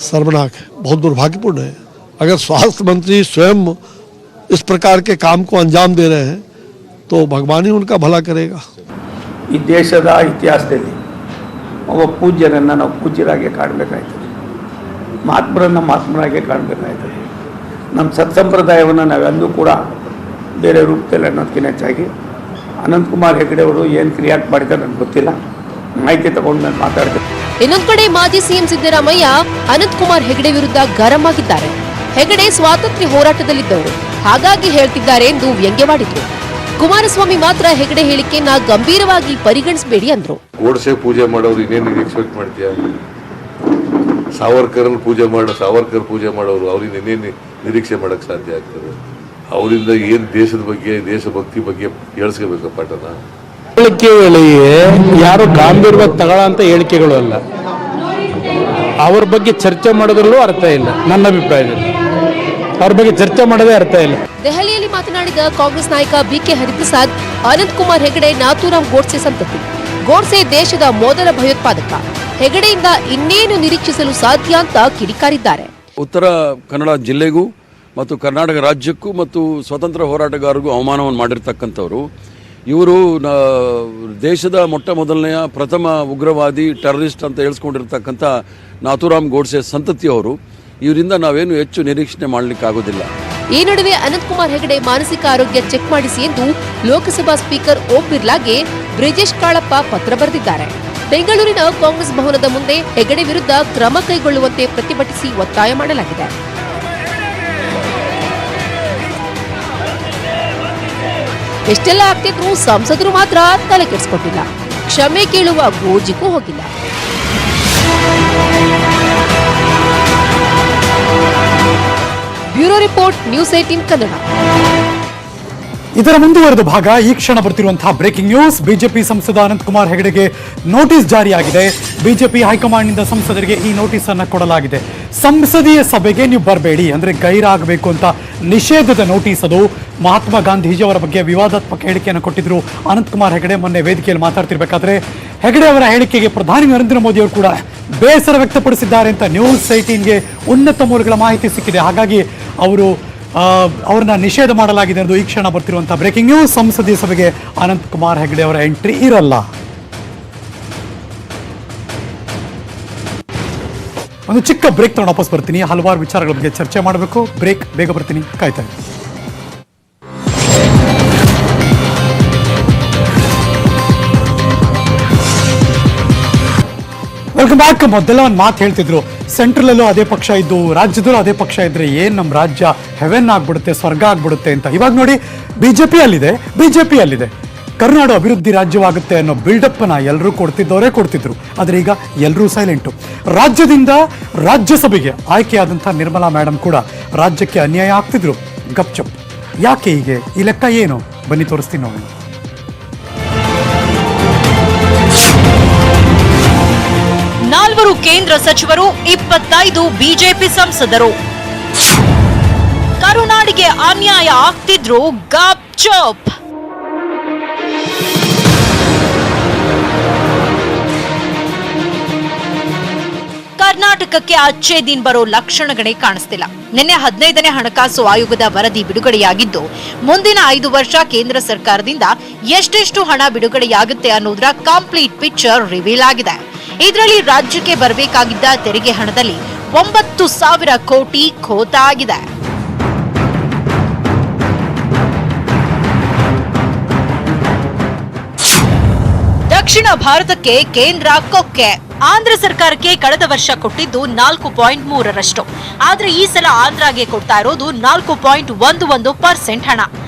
सर्वनाक है, बहुत दुर्भाग्यपूर्ण है. अगर स्वास्थ्य मंत्री स्वयं इस प्रकार के काम को अंजाम दे रहे हैं तो भगवान ही उनका भला करेगा. ಈ ದೇಶದ ಇತಿಹಾಸದಲ್ಲಿ ಒಬ್ಬ ಪೂಜ್ಯರನ್ನು ನಾವು ಪೂಜ್ಯರಾಗಿ ಕಾಣಬೇಕಾಯ್ತದೆ, ಮಹಾತ್ಮರನ್ನು ಮಹಾತ್ಮರಾಗಿ ಕಾಣಬೇಕಾಯ್ತದೆ. ನಮ್ಮ ಸತ್ಸಂಪ್ರದಾಯವನ್ನು ನಾವೆಂದೂ ಕೂಡ ಬೇರೆ ರೂಪದಲ್ಲಿ ಅನ್ನೋದಕ್ಕಿಂತ ಹೆಚ್ಚಾಗಿ ಅನಂತಕುಮಾರ್ ಹೆಗಡೆ ಅವರು ಏನು ಕ್ರಿಯಾಟ್ ಮಾಡಿದ್ದಾರೆ ನನಗೆ ಗೊತ್ತಿಲ್ಲ, ಮಾಹಿತಿ ತಗೊಂಡು ನಾನು ಮಾತಾಡ್ತೇನೆ. ಇನ್ನೊಂದು ಕಡೆ ಮಾಜಿ ಸಿಎಂ ಸಿದ್ದರಾಮಯ್ಯ ಅನಂತಕುಮಾರ್ ಹೆಗಡೆ ವಿರುದ್ಧ ಗರಂ ಆಗಿದ್ದಾರೆ. ಹೆಗಡೆ ಸ್ವಾತಂತ್ರ್ಯ ಹೋರಾಟದಲ್ಲಿದ್ದವರು, ಹಾಗಾಗಿ ಹೇಳ್ತಿದ್ದಾರೆ ಎಂದು ವ್ಯಂಗ್ಯವಾಡಿದ್ರು. ಕುಮಾರಸ್ವಾಮಿ ಮಾತ್ರ ಹೆಗಡೆ ಹೇಳಿಕೆಯನ್ನ ಗಂಭೀರವಾಗಿ ಪರಿಗಣಿಸಬೇಡಿ ಅಂದ್ರು. ಗೋಡ್ಸೆ ಪೂಜೆ ಮಾಡೋರು ಇನ್ನೇನು ಎಕ್ಸ್ಪೆಕ್ಟ್ ಮಾಡ್ತೀಯ? ಸಾವರ್ಕರ್ ಪೂಜೆ ಮಾಡೋರು ಅವ್ರಿಂದ ಇನ್ನೇನು ನಿರೀಕ್ಷೆ ಮಾಡಕ್ ಸಾಧ್ಯ ಆಗ್ತದೆ? ಅವರಿಂದ ಏನು ದೇಶದ ಬಗ್ಗೆ ದೇಶಭಕ್ತಿ ಬಗ್ಗೆ ಹೇಳಿಸ್ಕೋಬೇಕು ಪಾಠನ. ಹೇಳಿಕೆಗಳಿಗೆ ಯಾರು ಗಾಂಭೀರ್ಯವಾಗಿ ತಗೊಳ ಅಂತ ಹೇಳಿಕೆಗಳು ಅಲ್ಲ, ಅವ್ರ ಬಗ್ಗೆ ಚರ್ಚೆ ಮಾಡೋದ್ರಲ್ಲೂ ಅರ್ಥ ಇಲ್ಲ. ನನ್ನ ಅಭಿಪ್ರಾಯದಲ್ಲಿ ಅವ್ರ ಬಗ್ಗೆ ಚರ್ಚೆ ಮಾಡೋದೇ ಅರ್ಥ ಇಲ್ಲ. ದೆಹಲಿಯಲ್ಲಿ ಮಾತನಾಡಿದ ಕಾಂಗ್ರೆಸ್ ನಾಯಕ ಬಿಕೆ ಹರಿಪ್ರಸಾದ್, ಅನಂತಕುಮಾರ್ ಹೆಗಡೆ ನಾಥೂರಾಮ್ ಗೋಡ್ಸೆ ಸಂತತಿ. ಗೋಡ್ಸೆ ದೇಶದ ಮೊದಲ ಭಯೋತ್ಪಾದಕ. ಹೆಗಡೆಯಿಂದ ಇನ್ನೇನು ನಿರೀಕ್ಷಿಸಲು ಸಾಧ್ಯ ಅಂತ ಕಿಡಿಕಾರಿದ್ದಾರೆ. ಉತ್ತರ ಕನ್ನಡ ಜಿಲ್ಲೆಗೂ ಮತ್ತು ಕರ್ನಾಟಕ ರಾಜ್ಯಕ್ಕೂ ಮತ್ತು ಸ್ವತಂತ್ರ ಹೋರಾಟಗಾರರಿಗೂ ಅವಮಾನವನ್ನು ಮಾಡಿರ್ತಕ್ಕಂಥವ್ರು ಇವರು. ದೇಶದ ಮೊದಲನೆಯ ಪ್ರಥಮ ಉಗ್ರವಾದಿ ಟೆರರಿಸ್ಟ್ ಅಂತ ಹೇಳಿಸ್ಕೊಂಡಿರ್ತಕ್ಕಂಥ ನಾಥೂರಾಮ್ ಗೋಡ್ಸೆ ಸಂತತಿಯವರು. ಇವರಿಂದ ನಾವೇನು ಹೆಚ್ಚು ನಿರೀಕ್ಷಣೆ ಮಾಡಲಿಕ್ಕಾಗೋದಿಲ್ಲ. ಈ ನಡುವೆ ಅನಂತಕುಮಾರ್ ಹೆಗಡೆ ಮಾನಸಿಕ ಆರೋಗ್ಯ ಚೆಕ್ ಮಾಡಿಸಿ ಎಂದು ಲೋಕಸಭಾ ಸ್ಪೀಕರ್ ಓಂ ಬಿರ್ಲಾಗೆ ಬ್ರಿಜೇಶ್ ಕಾಳಪ್ಪ ಪತ್ರ ಬರೆದಿದ್ದಾರೆ. ಬೆಂಗಳೂರಿನ ಕಾಂಗ್ರೆಸ್ ಭವನದ ಮುಂದೆ ಹೆಗಡೆ ವಿರುದ್ಧ ಕ್ರಮ ಕೈಗೊಳ್ಳುವಂತೆ ಪ್ರತಿಭಟಿಸಿ ಒತ್ತಾಯ ಮಾಡಲಾಗಿದೆ. ಎಷ್ಟೆಲ್ಲ ಆಗ್ತಿದ್ರು ಸಂಸದರು ಮಾತ್ರ ತಲೆ ಕೆಡಿಸಿಕೊಂಡಿಲ್ಲ, ಕ್ಷಮೆ ಕೇಳುವ ಗೋಜಿಗೂ ಹೋಗಿಲ್ಲ. Bureau report, news 18 Kannada. ಇದರ ಮುಂದುವರೆದ ಭಾಗ ಈ ಕ್ಷಣ ಬರ್ತಿರುವಂತಹ ಬ್ರೇಕಿಂಗ್ ನ್ಯೂಸ್. ಬಿಜೆಪಿ ಸಂಸದ ಅನಂತಕುಮಾರ್ ಹೆಗಡೆಗೆ ನೋಟಿಸ್ ಜಾರಿಯಾಗಿದೆ. ಬಿಜೆಪಿ ಹೈಕಮಾಂಡ್ನಿಂದ ಸಂಸದರಿಗೆ ಈ ನೋಟಿಸ್ ಅನ್ನು ಕೊಡಲಾಗಿದೆ. ಸಂಸದೀಯ ಸಭೆಗೆ ನೀವು ಬರಬೇಡಿ ಅಂದ್ರೆ ಗೈರಾಗಬೇಕು ಅಂತ ನಿಷೇಧದ ನೋಟಿಸ್ ಅದು. ಮಹಾತ್ಮ ಗಾಂಧೀಜಿಯವರ ಬಗ್ಗೆ ವಿವಾದಾತ್ಮಕ ಹೇಳಿಕೆಯನ್ನು ಕೊಟ್ಟಿದ್ರು ಅನಂತಕುಮಾರ್ ಹೆಗಡೆ. ಮೊನ್ನೆ ವೇದಿಕೆಯಲ್ಲಿ ಮಾತಾಡ್ತಿರ್ಬೇಕಾದ್ರೆ ಹೆಗಡೆ ಅವರ ಹೇಳಿಕೆಗೆ ಪ್ರಧಾನಿ ನರೇಂದ್ರ ಮೋದಿ ಅವರು ಕೂಡ ಬೇಸರ ವ್ಯಕ್ತಪಡಿಸಿದ್ದಾರೆ ಅಂತ ನ್ಯೂಸ್ 18ಗೆ ಉನ್ನತ ಮೂಲಗಳ ಮಾಹಿತಿ ಸಿಕ್ಕಿದೆ. ಹಾಗಾಗಿ ಅವ್ರನ್ನ ನಿಷೇಧ ಮಾಡಲಾಗಿದೆ ಎಂದು ಈ ಕ್ಷಣ ಬರ್ತಿರುವಂತಹ ಬ್ರೇಕಿಂಗ್ ನ್ಯೂಸ್. ಸಂಸದೀಯ ಸಭೆಗೆ ಅನಂತಕುಮಾರ್ ಹೆಗಡೆ ಅವರ ಎಂಟ್ರಿ ಇರಲ್ಲ. ಒಂದು ಚಿಕ್ಕ ಬ್ರೇಕ್ ತಗೊಂಡು ವಾಪಸ್ ಬರ್ತೀನಿ. ಹಲವಾರು ವಿಚಾರಗಳ ಬಗ್ಗೆ ಚರ್ಚೆ ಮಾಡಬೇಕು. ಬ್ರೇಕ್, ಬೇಗ ಬರ್ತೀನಿ, ಕಾಯ್ತಾ ಇದ್ದೀನಿ. Welcome back. ಮೊದಲ ಒಂದು ಮಾತು ಹೇಳ್ತಿದ್ರು, ಸೆಂಟ್ರಲಲ್ಲೂ ಅದೇ ಪಕ್ಷ ಇದ್ದು ರಾಜ್ಯದಲ್ಲೂ ಅದೇ ಪಕ್ಷ ಇದ್ರೆ ಏನ್ ನಮ್ಮ ರಾಜ್ಯ ಹೆವೆನ್ ಆಗ್ಬಿಡುತ್ತೆ, ಸ್ವರ್ಗ ಆಗ್ಬಿಡುತ್ತೆ ಅಂತ. ಇವಾಗ ನೋಡಿ, ಬಿಜೆಪಿ ಅಲ್ಲಿದೆ. ಕರ್ನಾಟಕ ಅಭಿವೃದ್ಧಿ ರಾಜ್ಯವಾಗುತ್ತೆ ಅನ್ನೋ ಬಿಲ್ಡಪ್ ನ ಎಲ್ಲರೂ ಕೊಡ್ತಿದ್ರು. ಆದ್ರೆ ಈಗ ಎಲ್ಲರೂ ಸೈಲೆಂಟು. ರಾಜ್ಯದಿಂದ ರಾಜ್ಯಸಭೆಗೆ ಆಯ್ಕೆಯಾದಂತಹ ನಿರ್ಮಲಾ ಮೇಡಮ್ ಕೂಡ ರಾಜ್ಯಕ್ಕೆ ಅನ್ಯಾಯ ಆಗ್ತಿದ್ರು, ಗಪ್ಚಪ್. ಯಾಕೆ ಹೀಗೆ? ಈ ಲೆಕ್ಕ ಏನು? ಬನ್ನಿ ತೋರಿಸ್ತೀನಿ ನೋಡೋಣ. ನಾಲ್ವರು ಕೇಂದ್ರ ಸಚಿವರು, 25 ಬಿಜೆಪಿ ಸಂಸದರು. ಕರುನಾಡಿಗೆ ಅನ್ಯಾಯ ಆಗ್ತಿದ್ರು ಗಾಪ್ ಚೋಪ್. ಕರ್ನಾಟಕಕ್ಕೆ ಅಚ್ಚೇ ದಿನ್ ಬರೋ ಲಕ್ಷಣಗಳೇ ಕಾಣಿಸ್ತಿಲ್ಲ. ನಿನ್ನೆ 15ನೇ ಹಣಕಾಸು ಆಯೋಗದ ವರದಿ ಬಿಡುಗಡೆಯಾಗಿದ್ದು, ಮುಂದಿನ 5 ವರ್ಷ ಕೇಂದ್ರ ಸರ್ಕಾರದಿಂದ ಎಷ್ಟೆಷ್ಟು ಹಣ ಬಿಡುಗಡೆಯಾಗುತ್ತೆ ಅನ್ನೋದರ ಕಂಪ್ಲೀಟ್ ಪಿಕ್ಚರ್ ರಿವೀಲ್ ಆಗಿದೆ. ಇದರಲ್ಲಿ ರಾಜ್ಯಕ್ಕೆ ಬರಬೇಕಾಗಿದ್ದ ತೆರಿಗೆ ಹಣದಲ್ಲಿ 9,000 ಕೋಟಿ ಖೋತ ಆಗಿದೆ. ದಕ್ಷಿಣ ಭಾರತಕ್ಕೆ ಕೇಂದ್ರ ಕೊಕ್ಕೆ. ಆಂಧ್ರ ಸರ್ಕಾರಕ್ಕೆ ಕಳೆದ ವರ್ಷ ಕೊಟ್ಟಿದ್ದು 4.3%. ಆದ್ರೆ ಈ ಸಲ ಆಂಧ್ರಗೆ ಕೊಡ್ತಾ ಇರೋದು 4.11% ಹಣ.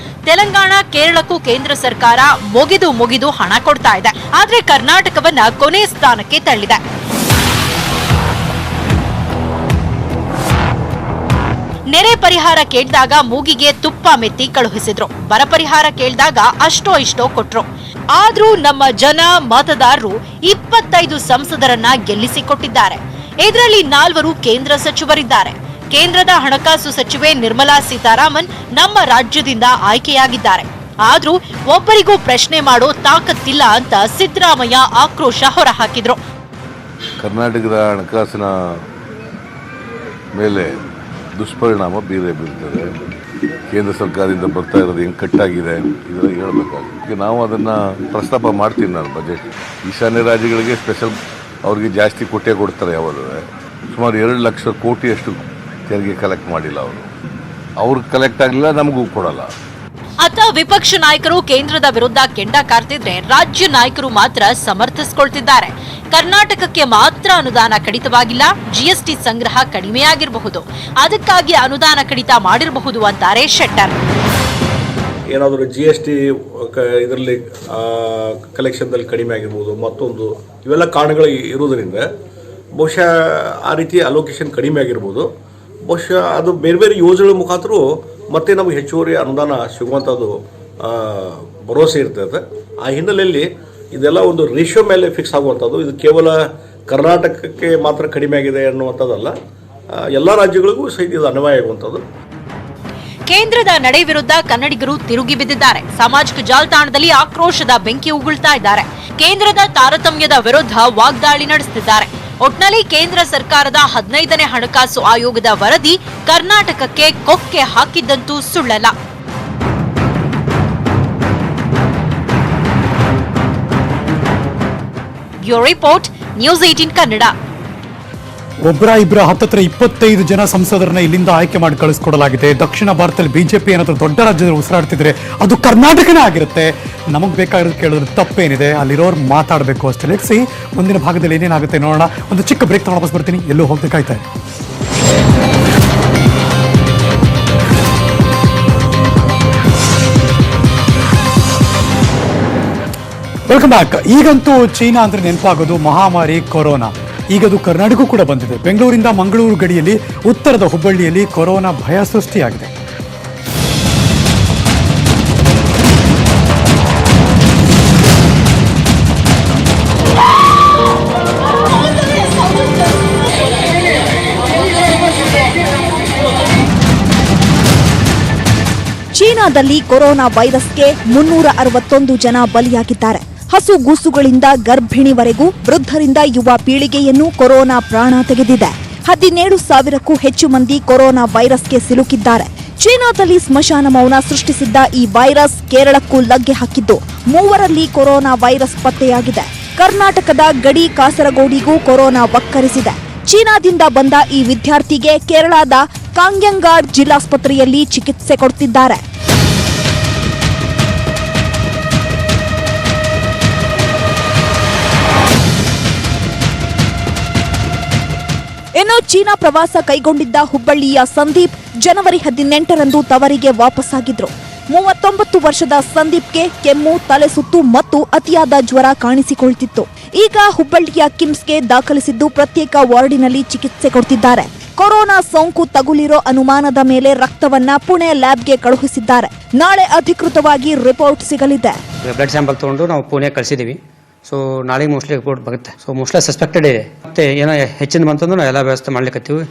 ತೆಲಂಗಾಣ, ಕೇರಳಕ್ಕೂ ಕೇಂದ್ರ ಸರ್ಕಾರ ಮುಗಿದು ಹಣ ಕೊಡ್ತಾ ಇದೆ. ಆದ್ರೆ ಕರ್ನಾಟಕವನ್ನ ಕೊನೆ ಸ್ಥಾನಕ್ಕೆ ತಳ್ಳಿದೆ. ನೆರೆ ಪರಿಹಾರ ಕೇಳಿದಾಗ ಮೂಗಿಗೆ ತುಪ್ಪ ಮೆತ್ತಿ ಕಳುಹಿಸಿದ್ರು. ಬರ ಪರಿಹಾರ ಕೇಳಿದಾಗ ಅಷ್ಟೋ ಇಷ್ಟೋ ಕೊಟ್ರು. ಆದ್ರೂ ನಮ್ಮ ಜನ ಮತದಾರರು 25 ಸಂಸದರನ್ನ ಗೆಲ್ಲಿಸಿಕೊಟ್ಟಿದ್ದಾರೆ. ಇದರಲ್ಲಿ 4 ಕೇಂದ್ರ ಸಚಿವರಿದ್ದಾರೆ. ಕೇಂದ್ರದ ಹಣಕಾಸು ಸಚಿವೆ ನಿರ್ಮಲಾ ಸೀತಾರಾಮನ್ ನಮ್ಮ ರಾಜ್ಯದಿಂದ ಆಯ್ಕೆಯಾಗಿದ್ದಾರೆ. ಆದ್ರೂ ಒಬ್ಬರಿಗೂ ಪ್ರಶ್ನೆ ಮಾಡೋ ತಾಕತ್ತಿಲ್ಲ ಅಂತ ಸಿದ್ದರಾಮಯ್ಯ ಆಕ್ರೋಶ ಹೊರಹಾಕಿದ್ರು. ಕರ್ನಾಟಕದ ಹಣಕಾಸಿನ ಮೇಲೆ ದುಷ್ಪರಿಣಾಮ ಬೀರ್ತದೆ. ಕೇಂದ್ರ ಸರ್ಕಾರದಿಂದ ಬರ್ತಾ ಇರೋದು ಹೆಂಗೆ ಕಟ್ಟಾಗಿದೆ ಇದೆಲ್ಲ ಹೇಳಬೇಕಾಗುತ್ತೆ. ನಾವು ಅದನ್ನು ಪ್ರಸ್ತಾಪ ಮಾಡ್ತೀನಿ. ನಾನು ಬಜೆಟ್ ಈಶಾನ್ಯ ರಾಜ್ಯಗಳಿಗೆ ಸ್ಪೆಷಲ್ ಅವ್ರಿಗೆ ಜಾಸ್ತಿ ಕೊಡ್ತಾರೆ. ಯಾವಾಗ ಸುಮಾರು 2 ಲಕ್ಷ ಕೋಟಿಯಷ್ಟು ತೆರಿಗೆ ಕಲೆಕ್ಟ್ ಮಾಡಿಲ್ಲ. ಅವ್ರು ಕಲೆಕ್ಟ್ ಆಗಲಿಲ್ಲ, ನಮಗೂ ಕೊಡಲ್ಲ. ಅತ್ತ ವಿಪಕ್ಷ ನಾಯಕರು ಕೇಂದ್ರದ ವಿರುದ್ಧ ಕೆಂಡ ಕಾರ್ತಿದ್ರೆ, ರಾಜ್ಯ ನಾಯಕರು ಮಾತ್ರ ಸಮರ್ಥಿಸಿಕೊಳ್ತಿದ್ದಾರೆ. ಕರ್ನಾಟಕಕ್ಕೆ ಮಾತ್ರ ಅನುದಾನ ಕಡಿತವಾಗಿಲ್ಲ, ಜಿಎಸ್ಟಿ ಸಂಗ್ರಹ ಕಡಿಮೆಯಾಗಿರಬಹುದು, ಅದಕ್ಕಾಗಿ ಅನುದಾನ ಕಡಿತ ಮಾಡಿರಬಹುದು ಅಂತಾರೆ ಶೆಟ್ಟರ್. ಏನಾದರೂ GST ಇದರಲ್ಲಿ ಕಲೆಕ್ಷನ್ದಲ್ಲಿ ಕಡಿಮೆ ಆಗಿರ್ಬೋದು, ಮತ್ತೊಂದು ಇವೆಲ್ಲ ಕಾರಣಗಳು ಇರುವುದರಿಂದ ಬಹುಶಃ ಆ ರೀತಿ ಅಲೋಕೇಶನ್ ಕಡಿಮೆ ಆಗಿರ್ಬೋದು. ಬಹುಶಃ ಅದು ಬೇರೆ ಬೇರೆ ಯೋಜನೆಗಳ ಮುಖಾಂತರ ಮತ್ತೆ ನಮಗೆ ಹೆಚ್ಚುವರಿ ಅನುದಾನ ಸಿಗುವಂಥದ್ದು ಭರವಸೆ ಇರ್ತದೆ. ಆ ಹಿನ್ನೆಲೆಯಲ್ಲಿ ಇದೆಲ್ಲ ಒಂದು ರೇಷಿಯೋ ಮೇಲೆ ಫಿಕ್ಸ್ ಆಗುವಂಥದ್ದು. ಇದು ಕೇವಲ ಕರ್ನಾಟಕಕ್ಕೆ ಮಾತ್ರ ಕಡಿಮೆ ಆಗಿದೆ ಅನ್ನುವಂಥದ್ದಲ್ಲ, ಎಲ್ಲ ರಾಜ್ಯಗಳಿಗೂ ಸಹಿತ ಇದು ಅನ್ವಯ ಆಗುವಂಥದ್ದು. ಕೇಂದ್ರದ ನಡೆ ವಿರುದ್ಧ ಕನ್ನಡಿಗರು ತಿರುಗಿ ಬಿದ್ದಿದ್ದಾರೆ. ಸಾಮಾಜಿಕ ಜಾಲತಾಣದಲ್ಲಿ ಆಕ್ರೋಶದ ಬೆಂಕಿ ಉಗುಳ್ತಾ ಇದ್ದಾರೆ. ಕೇಂದ್ರದ ತಾರತಮ್ಯದ ವಿರುದ್ಧ ವಾಗ್ದಾಳಿ ನಡೆಸುತ್ತಿದ್ದಾರೆ. ಒಟ್ನಲ್ಲಿ ಕೇಂದ್ರ ಸರ್ಕಾರದ 15ನೇ ಹಣಕಾಸು ಆಯೋಗದ ವರದಿ ಕರ್ನಾಟಕಕ್ಕೆ ಕೊಕ್ಕೆ ಹಾಕಿದ್ದಂತೂ ಸುಳ್ಳಲ್ಲ. Bureau report, news 18 Kannada. ಒಬ್ಬರ 25 ಜನ ಸಂಸದರನ್ನ ಇಲ್ಲಿಂದ ಆಯ್ಕೆ ಮಾಡಿ ಕಳಿಸ್ಕೊಡಲಾಗಿದೆ. ದಕ್ಷಿಣ ಭಾರತದಲ್ಲಿ ಬಿಜೆಪಿ ಏನಾದರೂ ದೊಡ್ಡ ರಾಜ್ಯದಲ್ಲಿ ಉಸಿರಾಡ್ತಿದ್ರೆ ಅದು ಕರ್ನಾಟಕನೇ ಆಗಿರುತ್ತೆ. ನಮಗೆ ಬೇಕಾಗಿರೋದು ಕೇಳಿದ್ರೆ ತಪ್ಪೇನಿದೆ, ಅಲ್ಲಿರೋರು ಮಾತಾಡಬೇಕು ಅಷ್ಟೇ. ಲೆಟ್ಸಿ ಮುಂದಿನ ಭಾಗದಲ್ಲಿ ಏನೇನಾಗುತ್ತೆ ನೋಡೋಣ. ಒಂದು ಚಿಕ್ಕ ಬ್ರೇಕ್ ತಗೊಂಡು ವಾಪಸ್ ಬರ್ತೀನಿ, ಎಲ್ಲೂ ಹೋಗ್ಬೇಕಾಯ್ತಾ. Welcome back. ಈಗಂತೂ ಚೀನಾ ಅಂದ್ರೆ ನೆನಪಾಗೋದು ಮಹಾಮಾರಿ ಕೊರೋನಾ. ಈಗದು ಕರ್ನಾಟಕಕ್ಕೂ ಕೂಡ ಬಂದಿದೆ. ಬೆಂಗಳೂರಿಂದ ಮಂಗಳೂರು ಗಡಿಯಲ್ಲಿ ಉತ್ತರದ ಹುಬ್ಬಳ್ಳಿಯಲ್ಲಿ ಕೊರೋನಾ ಭಯ ಸೃಷ್ಟಿಯಾಗಿದೆ. ಚೀನಾದಲ್ಲಿ ಕೊರೋನಾ ವೈರಸ್ಗೆ 361 ಜನ ಬಲಿಯಾಗಿದ್ದಾರೆ. ಹಸುಗೂಸುಗಳಿಂದ ಗರ್ಭಿಣಿವರೆಗೂ ವೃದ್ಧರಿಂದ ಯುವ ಪೀಳಿಗೆಯನ್ನು ಕೊರೋನಾ ಪ್ರಾಣ ತೆಗೆದಿದೆ. 17,000ಕ್ಕೂ ಹೆಚ್ಚು ಮಂದಿ ಕೊರೋನಾ ವೈರಸ್ಗೆ ಸಿಲುಕಿದ್ದಾರೆ. ಚೀನಾದಲ್ಲಿ ಸ್ಮಶಾನ ಮೌನ ಸೃಷ್ಟಿಸಿದ್ದ ಈ ವೈರಸ್ ಕೇರಳಕ್ಕೂ ಲಗ್ಗೆ ಹಾಕಿದ್ದು 3ರಲ್ಲಿ ಕೊರೋನಾ ವೈರಸ್ ಪತ್ತೆಯಾಗಿದೆ. ಕರ್ನಾಟಕದ ಗಡಿ ಕಾಸರಗೋಡಿಗೂ ಕೊರೋನಾ ವಕ್ಕರಿಸಿದೆ. ಚೀನಾದಿಂದ ಬಂದ ಈ ವಿದ್ಯಾರ್ಥಿಗೆ ಕೇರಳದ ಕಾಂಗ್ಯಾಂಗಾಡ್ ಜಿಲ್ಲಾಸ್ಪತ್ರೆಯಲ್ಲಿ ಚಿಕಿತ್ಸೆ ಕೊಡ್ತಿದ್ದಾರೆ. ಇನ್ನು ಚೀನಾ ಪ್ರವಾಸ ಕೈಗೊಂಡಿದ್ದ ಹುಬ್ಬಳ್ಳಿಯ ಸಂದೀಪ್ ಜನವರಿ 18ರಂದು ತವರಿಗೆ ವಾಪಸ್ಸಾಗಿದ್ರು. 39 ವರ್ಷದ ಸಂದೀಪ್ಗೆ ಕೆಮ್ಮು, ತಲೆಸುತ್ತು ಮತ್ತು ಅತಿಯಾದ ಜ್ವರ ಕಾಣಿಸಿಕೊಳ್ತಿತ್ತು. ಈಗ ಹುಬ್ಬಳ್ಳಿಯ ಕಿಮ್ಸ್ಗೆ ದಾಖಲಿಸಿದ್ದು ಪ್ರತ್ಯೇಕ ವಾರ್ಡಿನಲ್ಲಿ ಚಿಕಿತ್ಸೆ ಕೊಡ್ತಿದ್ದಾರೆ. ಕೊರೋನಾ ಸೋಂಕು ತಗುಲಿರೋ ಅನುಮಾನದ ಮೇಲೆ ರಕ್ತವನ್ನ ಪುಣೆ ಲ್ಯಾಬ್ಗೆ ಕಳುಹಿಸಿದ್ದಾರೆ. ನಾಳೆ ಅಧಿಕೃತವಾಗಿ ರಿಪೋರ್ಟ್ ಸಿಗಲಿದೆ. ಬ್ಲಡ್ ಸ್ಯಾಂಪಲ್ ತಗೊಂಡು ನಾವು ಪುಣೆ ಕಳಿಸಿದೀವಿ. ಸೊ ನಾಳೆಗೆ ಮೋಸ್ಟ್ಲಿ ರಿಪೋರ್ಟ್ ಬರುತ್ತೆ. ಸೊ ಮೋಸ್ಟ್ಲಿ ಸಸ್ಪೆಕ್ಟೆಡ್ ಇದೆ. ಮತ್ತೆ ಏನೋ ಹೆಚ್ಚಿನ ಬಂತಂದ್ರೆ ನಾವು ಎಲ್ಲ ವ್ಯವಸ್ಥೆ ಮಾಡ್ಲಿಕ್ಕತ್ತೀವಿ.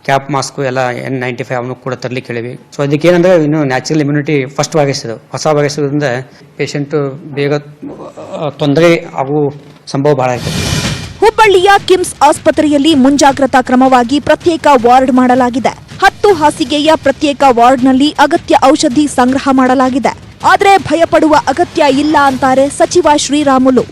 ಕ್ಯಾಪ್ ಮಾಸ್ಕು ಎಲ್ಲ N95 ಅವನು ಕೂಡ ತರಲಿಕ್ಕೆ ಹೇಳಿವಿ. ಸೊ ಅದಕ್ಕೆ ಏನಂದ್ರೆ ಇನ್ನು ನ್ಯಾಚುರಲ್ ಇಮ್ಯುನಿಟಿ ಫಸ್ಟ್ ಭಾಗಿಸಿದ್ದು, ಹೊಸ ಭಾಗಿಸೋದ್ರಿಂದ ಪೇಷಂಟು ಬೇಗ ತೊಂದರೆ ಆಗೋ ಸಂಭವ ಬಹಳ ಆಗ್ತದೆ. ಹುಬ್ಬಳ್ಳಿಯ ಕಿಮ್ಸ್ ಆಸ್ಪತ್ರೆಯಲ್ಲಿ ಮುಂಜಾಗ್ರತಾ ಕ್ರಮವಾಗಿ ಪ್ರತ್ಯೇಕ ವಾರ್ಡ್ ಮಾಡಲಾಗಿದೆ. 10 ಹಾಸಿಗೆಯ ಪ್ರತ್ಯೇಕ ವಾರ್ಡ್ನಲ್ಲಿ ಅಗತ್ಯ ಔಷಧಿ ಸಂಗ್ರಹ ಮಾಡಲಾಗಿದೆ. ಆದರೆ ಭಯಪಡುವ ಅಗತ್ಯ ಇಲ್ಲ ಅಂತಾರೆ ಸಚಿವ ಶ್ರೀರಾಮುಲು.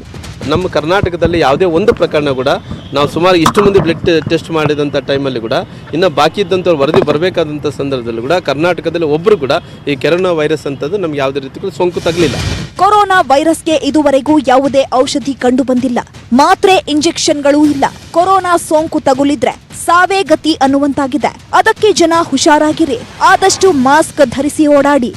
ನಮ್ಮ ಕರ್ನಾಟಕದಲ್ಲಿ ಯಾವುದೇ ಒಂದು ಪ್ರಕರಣ ಕೂಡ ನಾವು ಸುಮಾರು ಇಷ್ಟು ಮಂದಿ ಬ್ಲಡ್ ಟೆಸ್ಟ್ ಮಾಡಿದಂಥ ಟೈಮಲ್ಲಿ ಕೂಡ ಇನ್ನು ಬಾಕಿ ಇದ್ದಂಥವ್ರು ವರದಿ ಬರಬೇಕಾದಂಥ ಸಂದರ್ಭದಲ್ಲಿ ಕೂಡ ಕರ್ನಾಟಕದಲ್ಲಿ ಒಬ್ಬರು ಕೂಡ ಈ ಕೊರೋನಾ ವೈರಸ್ ಅಂತದ್ದು ನಮ್ಗೆ ಯಾವುದೇ ರೀತಿ ಸೋಂಕು ತಗಲಿಲ್ಲ. ಕೊರೋನಾ ವೈರಸ್ಗೆ ಇದುವರೆಗೂ ಯಾವುದೇ ಔಷಧಿ ಕಂಡು ಬಂದಿಲ್ಲ. ಮಾತ್ರೆ ಇಂಜೆಕ್ಷನ್ಗಳೂ ಇಲ್ಲ. ಕೊರೋನಾ ಸೋಂಕು ತಗುಲಿದ್ರೆ ಸಾವೇ ಗತಿ ಅನ್ನುವಂತಾಗಿದೆ. ಅದಕ್ಕೆ ಜನ ಹುಷಾರಾಗಿರಿ. ಆದಷ್ಟು ಮಾಸ್ಕ್ ಧರಿಸಿ ಓಡಾಡಿ.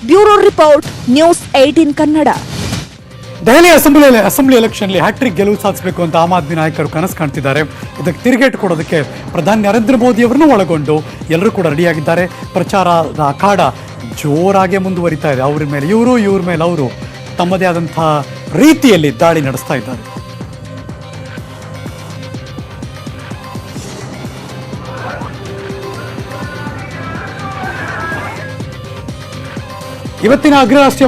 Bureau report, news 18 Kannada. Delhi assembly ಎಲೆಕ್ಷನ್ಲಿ ಹ್ಯಾಟ್ರಿಕ್ ಗೆಲುವು ಸಾಧಿಸಬೇಕು ಅಂತ ಆಮ್ ಆದ್ಮಿ ನಾಯಕರು ಕನಸು ಕಾಣ್ತಿದ್ದಾರೆ. ಇದಕ್ಕೆ ತಿರುಗೇಟು ಕೊಡೋದಕ್ಕೆ ಪ್ರಧಾನಿ ನರೇಂದ್ರ ಮೋದಿ ಅವರನ್ನು ಒಳಗೊಂಡು ಎಲ್ಲರೂ ಕೂಡ ರೆಡಿಯಾಗಿದ್ದಾರೆ. ಪ್ರಚಾರದ ಅಖಾಡ ಜೋರಾಗಿ ಮುಂದುವರಿತಾ ಇದೆ. ಅವ್ರ ಮೇಲೆ ಇವ್ರ ಮೇಲೆ ಅವರು ತಮ್ಮದೇ ಆದಂಥ ರೀತಿಯಲ್ಲಿ ದಾಳಿ ನಡೆಸ್ತಾ ಇದ್ದಾರೆ. ಇವತ್ತಿನ ಅಗ್ರರಾಷ್ಟ್ರೀಯ